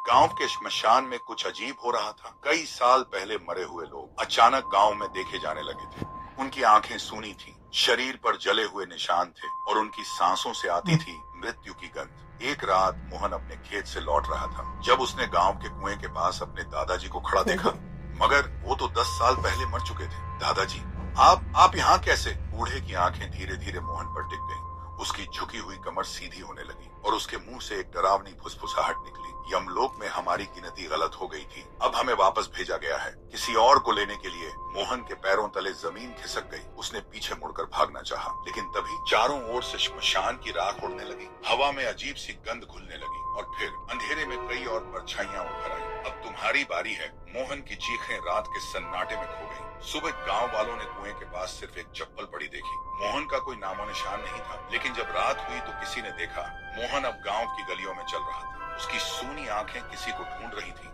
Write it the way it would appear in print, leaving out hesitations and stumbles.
गांव के श्मशान में कुछ अजीब हो रहा था। कई साल पहले मरे हुए लोग अचानक गांव में देखे जाने लगे थे। उनकी आंखें सूनी थीं, शरीर पर जले हुए निशान थे और उनकी सांसों से आती थी मृत्यु की गंध। एक रात मोहन अपने खेत से लौट रहा था जब उसने गांव के कुएं के पास अपने दादाजी को खड़ा देखा, मगर वो तो 10 साल पहले मर चुके थे। दादाजी, आप यहाँ कैसे? बूढ़े की आंखें धीरे धीरे मोहन पर टिक गईं। उसकी झुकी हुई कमर सीधी होने लगी और उसके मुंह से एक डरावनी फुसफुसाहट निकली। यमलोक में हमारी गिनती गलत हो गई थी, अब हमें वापस भेजा गया है किसी और को लेने के लिए। मोहन के पैरों तले जमीन खिसक गई। उसने पीछे मुड़कर भागना चाहा, लेकिन तभी चारों ओर से श्मशान की राख उड़ने लगी। हवा में अजीब सी गंध घुलने लगी और फिर अंधेरे में कई और परछाइयां उभर आई। अब तुम्हारी बारी है। मोहन की चीखें रात के सन्नाटे में खो गई। सुबह गांव वालों ने कुएं के पास सिर्फ एक चप्पल पड़ी देखी। मोहन का कोई नामो निशान नहीं था, लेकिन जब रात हुई तो किसी ने देखा मोहन अब गांव की गलियों में चल रहा था। उसकी सूनी आंखें किसी को ढूंढ रही थी।